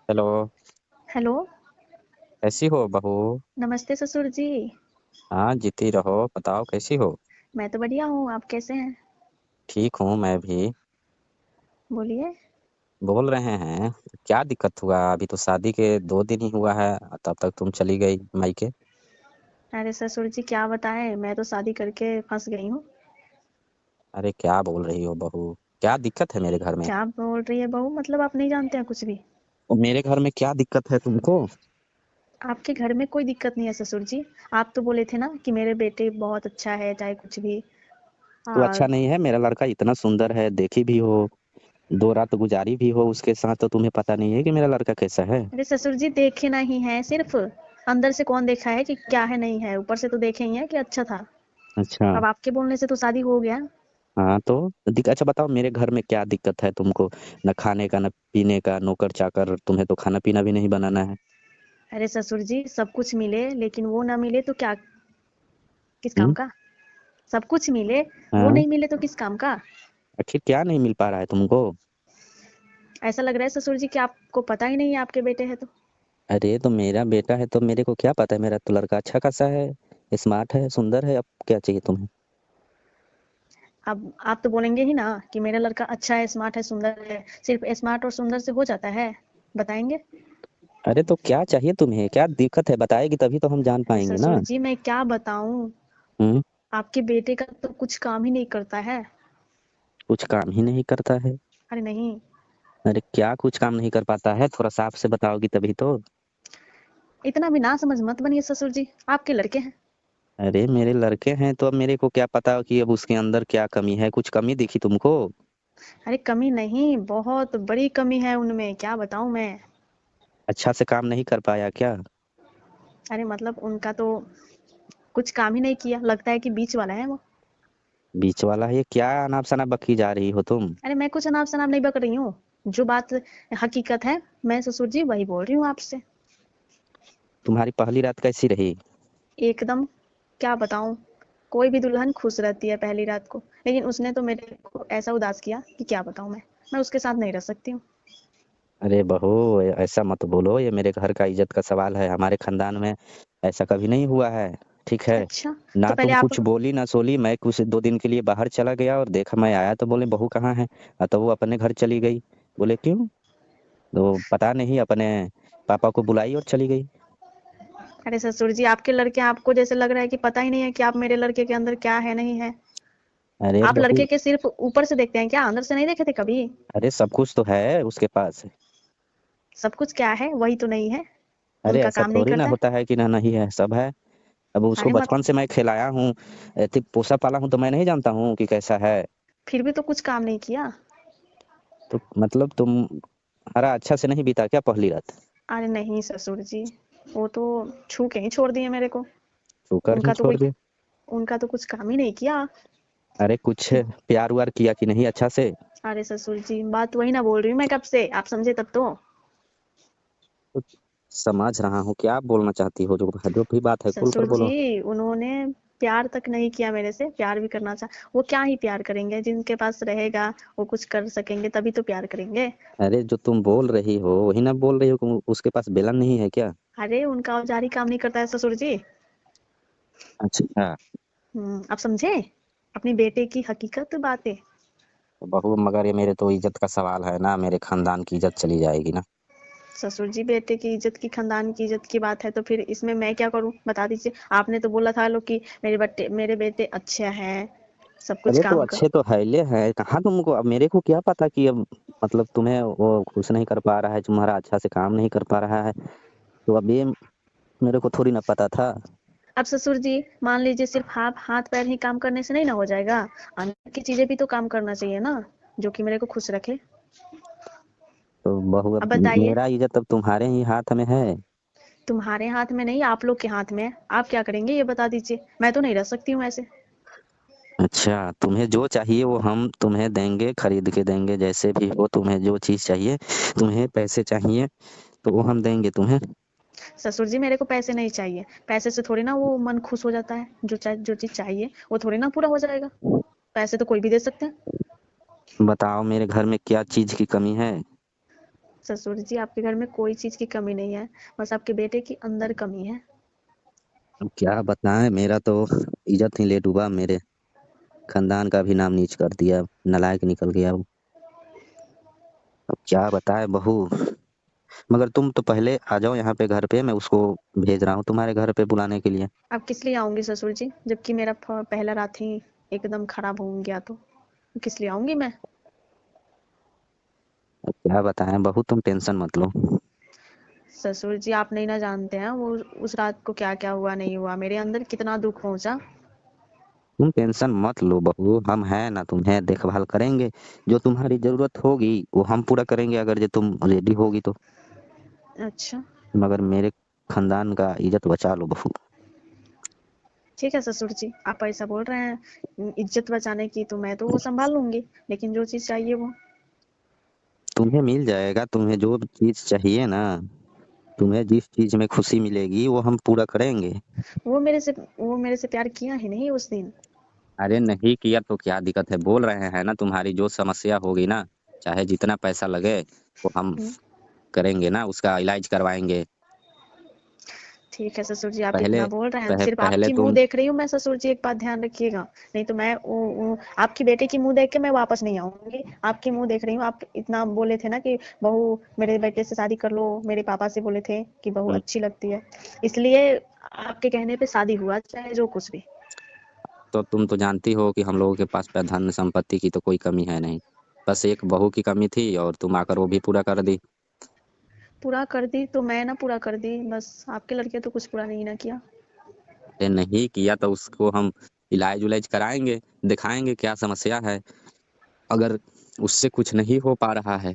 Hello. Hello. कैसी हो बहू? नमस्ते ससुर जी। हाँ, जीती रहो। बताओ कैसी हो? मैं तो बढ़िया हूँ, आप कैसे हैं? ठीक हूँ मैं भी। बोलिए। बोल रहे हैं, क्या दिक्कत हुआ? अभी तो शादी के 2 दिन ही हुआ है, तब तक तुम चली गई मायके। अरे ससुर जी क्या बताएं, मैं तो शादी करके फंस गई हूँ। अरे क्या बोल रही हो बहू? क्या दिक्कत है मेरे घर में? क्या बोल रही है बहू, मतलब आप नहीं जानते हैं कुछ भी? और मेरे घर में क्या दिक्कत है तुमको? आपके घर में कोई दिक्कत नहीं है ससुर जी। आप तो बोले थे ना कि मेरे बेटे बहुत अच्छा है, चाहे कुछ भी। तो हाँ। अच्छा नहीं है? मेरा लड़का इतना सुंदर है, देखी भी हो, 2 रात गुजारी भी हो उसके साथ, तो तुम्हें पता नहीं है कि मेरा लड़का कैसा है? अरे ससुर जी देखे नहीं है सिर्फ, अंदर से कौन देखा है कि क्या है नहीं है, ऊपर से तो देखे ही है कि अच्छा था। अच्छा। अब आपके बोलने से तो शादी हो गया। हाँ तो अच्छा बताओ, मेरे घर में क्या दिक्कत है तुमको? न खाने का, न पीने का, नौकर चाकर, तुम्हें तो खाना पीना भी नहीं बनाना है। अरे ससुर जी सब कुछ मिले लेकिन वो ना मिले तो क्या, किस काम हम्म। का? सब कुछ मिले, वो हाँ। नहीं मिले तो किस काम का? आखिर क्या नहीं मिल पा रहा है तुमको? ऐसा लग रहा है ससुर जी कि आपको पता ही नहीं है आपके बेटे हैं तो। अरे तो मेरा बेटा है तो मेरे को क्या पता है? मेरा तो लड़का अच्छा खासा है, स्मार्ट है, सुंदर है। अब क्या चाहिए तुम्हें? अब आप तो बोलेंगे ही ना कि मेरा लड़का अच्छा है, स्मार्ट है, सुंदर है। सिर्फ स्मार्ट और सुंदर से हो जाता है? बताएंगे? अरे तो क्या चाहिए तुम्हें? क्या दिक्कत है? बताएगी तभी तो हम जान अरे पाएंगे ना। ससुर जी मैं क्या बताऊं, हम्म। आपके बेटे का तो कुछ काम ही नहीं करता है। कुछ काम ही नहीं करता है? अरे नहीं। अरे क्या कुछ काम नहीं कर पाता है? थोड़ा साफ से बताओगी तभी तो। इतना भी ना समझ मत बनिए ससुर जी, आपके लड़के हैं। अरे मेरे लड़के हैं तो अब मेरे को क्या पता कि अब उसके अंदर क्या कमी है? कुछ कमी दिखी तुमको? अरे कमी नहीं, बहुत बड़ी कमी है उनमें, क्या बताऊं मैं। अच्छा से काम नहीं कर पाया क्या? अरे मतलब उनका तो कुछ काम ही नहीं किया, लगता है कि बीच वाला है वो। बीच वाला है? ये क्या अनाप शनाप बकी जा रही हो तुम? अरे मैं कुछ अनाप शनाप नहीं बक रही हूँ, जो बात हकीकत है मैं ससुर जी वही बोल रही हूँ आपसे। तुम्हारी पहली रात कैसी रही? एकदम, क्या बताऊं, कोई भी दुल्हन खुश रहती है पहली रात को, लेकिन उसने तो मेरे को ऐसा उदास किया कि क्या बताऊं मैं उसके साथ नहीं रह सकती हूँ। अरे बहू, ऐसा मत बोलो। ये मेरे घर का इज्जत का सवाल है। हमारे खानदान में ऐसा कभी नहीं हुआ है। ठीक है। अच्छा, तो ना पहले तुम आप। कुछ बोली ना सोली। मैं कुछ 2 दिन के लिए बाहर चला गया और देखा, मैं आया तो बोले बहू कहाँ है। तो वो अपने घर चली गई। बोले क्यों? तो पता नहीं, अपने पापा को बुलाई और चली गई। अरे ससुर जी आपके लड़के, आपको जैसे लग रहा है कि पता ही नहीं है कि आप मेरे लड़के के अंदर क्या है नहीं है। अरे आप बहू, लड़के के सिर्फ ऊपर से देखते हैं क्या, अंदर से नहीं देखे थे कभी? अरे सब कुछ तो है उसके पास। सब कुछ क्या है वही तो नहीं है, अरे उनका ऐसा काम नहीं थोड़ी ना करता है। होता है कि ना, नहीं है, सब है। अब उसको अरे मत, बचपन से मैं खिलाया हूँ, पोसा पाला हूँ, तो मैं नहीं जानता हूँ कि कैसा है। फिर भी तो कुछ काम नहीं किया। तो मतलब तुम्हारा अच्छा से नहीं बीता क्या पहली रात? अरे नहीं ससुर जी, वो तो छू के ही छोड़ दिए मेरे को। छूकर ही उनका तो छोड़ कोई, दिया? उनका तो कुछ काम ही नहीं किया। अरे कुछ प्यार व्यार किया कि नहीं अच्छा से? अरे ससुर जी बात वही ना बोल रही हूँ मैं कब से, आप समझे तब तो। तो समझ रहा हूँ, क्या बोलना चाहती हो? जो भी बात है खुल कर ससुर बोलो। जी उन्होंने प्यार तक नहीं किया मेरे से, प्यार भी करना चाह, वो क्या ही प्यार करेंगे, जिनके पास रहेगा वो कुछ कर सकेंगे तभी तो प्यार करेंगे। अरे जो तुम बोल रही हो वही ना बोल रही हो कि उसके पास बेलन नहीं है क्या? अरे उनका औजार ही काम नहीं करता है ससुर जी। अच्छा। आप समझे अपनी बेटे की हकीकत बातें। तो बहू, मगर ये मेरे तो इज्जत का सवाल है ना, मेरे खानदान की इज्जत चली जाएगी ना। ससुर जी बेटे की इज्जत की, खानदान की इज्जत की बात है तो फिर इसमें मैं क्या करूं, बता दीजिए। आपने तो बोला था लो कि मेरे बेटे अच्छे हैं, सब कुछ अरे तो काम कर। अच्छे तो हैले है कहाँ तुमको? अब मेरे को क्या पता कि अब मतलब तुम्हें वो खुश नहीं कर पा रहा है, तुम्हारा अच्छा से काम नहीं कर पा रहा है। तो अब ये मेरे को थोड़ी ना पता था। अब ससुर जी मान लीजिए सिर्फ आप हाथ पैर ही काम करने से नहीं ना हो जाएगा, अंदर की चीजें भी तो काम करना चाहिए ना, जो कि मेरे को खुश रखे। तो बहू, अब अब बताइए। मेरा इज्जत अब तुम्हारे ही हाथ में है। तुम्हारे हाथ में नहीं, आप लोग के हाथ में है, आप क्या करेंगे ये बता दीजिए, मैं तो नहीं रह सकती हूँ ऐसे। अच्छा, तुम्हें जो चाहिए वो हम तुम्हें देंगे, खरीद के देंगे। जैसे भी हो, तुम्हें जो चीज चाहिए, तुम्हें पैसे चाहिए तो वो हम देंगे तुम्हें। ससुर जी मेरे को पैसे नहीं चाहिए, पैसे से थोड़ी ना वो मन खुश हो जाता है, जो चीज चाहिए वो थोड़ी ना पूरा हो जाएगा। पैसे तो कोई भी दे सकते हैं। बताओ मेरे घर में क्या चीज की कमी है? ससुर जी आपके घर में कोई चीज की कमी नहीं है, बस आपके बेटे की अंदर कमी है। अब क्या बताएं, मेरा तो इज्जत ही ले डूबा, मेरे खानदान का भी नाम नीच कर दिया, नालायक निकल गया वो। अब क्या बताएं बहू, मगर तुम तो पहले आ जाओ यहाँ पे घर पे, मैं उसको भेज रहा हूँ तुम्हारे घर पे बुलाने के लिए। अब किस लिए आऊंगी ससुर जी, जबकि मेरा पहला रात ही एकदम खराब हो गया तो किस लिए आऊंगी मैं। अब क्या बताएं बहू, तुम टेंशन मत लो। ससुर जी आप नहीं ना जानते हैं वो उस रात को क्या क्या हुआ नहीं हुआ, मेरे अंदर कितना दुख पहुंचा। तुम टेंशन मत लो बहू, हम हैं ना, तुम्हें देखभाल करेंगे। जो तुम्हारी जरूरत होगी वो हम पूरा करेंगे, अगर जो तुम रेडी होगी तो। अच्छा मगर मेरे खानदान का इज्जत बचा लो बहू। ठीक है ससुर जी, आप ऐसा बोल रहे हैं इज्जत बचाने की, तो मैं तो वो संभाल लूंगी, लेकिन जो चीज चाहिए वो। तुम्हें मिल जाएगा, तुम्हें जो चीज चाहिए ना, तुम्हें जिस चीज में खुशी मिलेगी वो हम पूरा करेंगे। वो मेरे से प्यार किया ही नहीं उस दिन। अरे नहीं किया तो क्या दिक्कत है, बोल रहे हैं ना, तुम्हारी जो समस्या होगी ना, चाहे जितना पैसा लगे वो हम हम्म, करेंगे ना, उसका इलाज करवाएंगे। ठीक है ससुर जी, आप पहले इतना बोल रहे हैं, सिर्फ पहले आपकी मुंह तुम, देख रही हूँ मैं ससुर जी, एक बात ध्यान रखिएगा। नहीं तो मैं आपकी बेटे की मुंह देख के मैं वापस नहीं आऊंगी, आपकी मुंह देख रही हूँ। आप इतना बोले थे ना कि बहू मेरे बेटे से शादी कर लो, मेरे पापा से बोले थे कि बहू अच्छी लगती है, इसलिए आपके कहने पे शादी हुआ, चाहे जो कुछ भी। तो तुम तो जानती हो कि हम लोगों के पास धन संपत्ति की तो कोई कमी है नहीं, बस एक बहू की कमी थी और तुम आकर वो भी पूरा कर दी। पूरा कर दी तो मैं ना पूरा कर दी, बस आपके लड़के तो कुछ पूरा नहीं ना किया। अरे नहीं किया तो उसको हम इलाज उलाज कराएंगे, दिखाएंगे क्या समस्या है। अगर उससे कुछ नहीं हो पा रहा है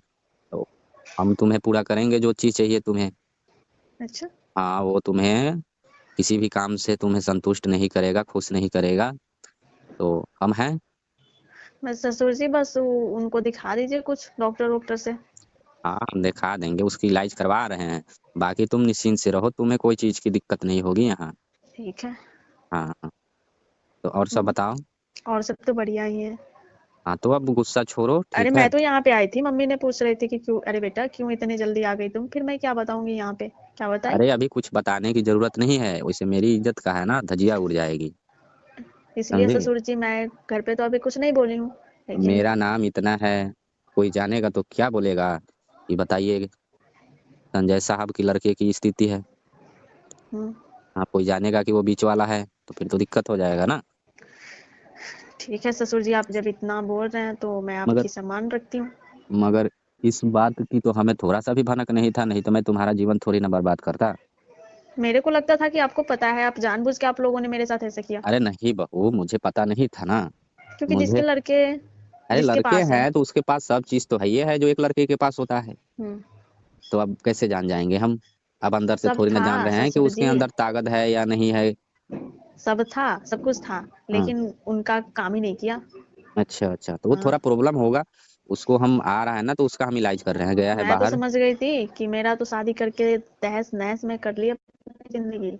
तो हम तुम्हें पूरा करेंगे जो चीज चाहिए तुम्हें। अच्छा हाँ, वो तुम्हें किसी भी काम से तुम्हें संतुष्ट नहीं करेगा, खुश नहीं करेगा, तो हम हैं। मैं ससुर जी बस उनको दिखा दीजिए कुछ डॉक्टर वॉक्टर से। हाँ, हम दिखा देंगे, उसकी इलाज करवा रहे हैं। बाकी तुम निश्चिंत से रहो, तुम्हें कोई चीज की दिक्कत नहीं होगी यहाँ। ठीक है। हाँ हाँ, तो और सब हम्म, बताओ। और सब तो बढ़िया ही है। हाँ, तो अब गुस्सा छोड़ो, अरे ठीक है। मैं तो यहाँ पे आई थी, मम्मी ने पूछ रही थी कि क्यों, अरे बेटा क्यों इतने जल्दी आ गई तुम, फिर मैं क्या बताऊंगी यहाँ पे, क्या बताई। अरे अभी कुछ बताने की जरूरत नहीं है, वैसे मेरी इज्जत का है ना, धजिया उड़ जाएगी। इसलिए समझे, ससुर जी मैं घर पे तो अभी कुछ नहीं बोली हूँ, लेकिन मेरा नाम इतना है, कोई जानेगा तो क्या बोलेगा। ये बताइए, संजय साहब की लड़के की स्थिति है। हम्म, हाँ, कोई जानेगा कि वो बीच वाला है तो फिर तो दिक्कत हो जाएगा ना। ठीक है ससुर जी, आप जब इतना बोल रहे हैं तो मैं मगर आपकी सम्मान रखती हूँ। मगर इस बात की तो हमें थोड़ा सा भी भनक नहीं था, नहीं तो मैं तुम्हारा जीवन थोड़ी ना बर्बाद करता। मेरे को लगता था कि आपको पता है, आप जानबूझ के आप लोगों ने मेरे साथ ऐसा किया, अरे नहीं बहू, मुझे पता नहीं था ना। क्योंकि जिसके मुझे, लड़के अरे जिसके लड़के पास है। हैं तो उसके पास सब चीज तो है, ये है जो एक लड़के के पास होता है। हम्म, तो अब कैसे जान जाएंगे हम, अब अंदर से सब थोड़ी ना था जान रहे हैं कि ससुर उसके जी, अंदर ताकत है या नहीं है। सब था, सब कुछ था, हाँ, लेकिन उनका काम ही नहीं किया। अच्छा अच्छा, तो वो हाँ, थोड़ा प्रॉब्लम होगा, उसको हम आ रहा है ना, तो उसका हम इलाज कर रहे हैं, गया है मैं तो बाहर। समझ गई थी कि मेरा तो शादी करके तहस नहस में कर लिया अपनी जिंदगी।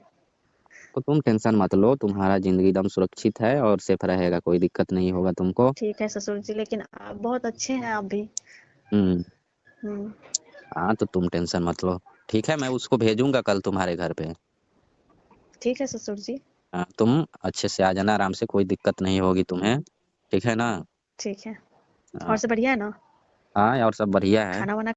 तो तुम टेंशन मत लो, तुम्हारा जिंदगी एकदम सुरक्षित है और सेफ रहेगा, कोई दिक्कत नहीं होगा तुमको। ठीक है ससुर जी, लेकिन आप बहुत अच्छे हैं आप भी। हम्म। हम्म, हाँ, तो तुम टेंशन मत लो, ठीक है, मैं उसको भेजूंगा कल तुम्हारे घर पे। ठीक है ससुर जी। हाँ, तुम अच्छे से आ जाना, आराम से, कोई दिक्कत नहीं होगी तुम्हें, ठीक है ना। ठीक है। और हाँ सब बढ़िया है ना। हाँ, और सब बढ़िया है। खाना वाना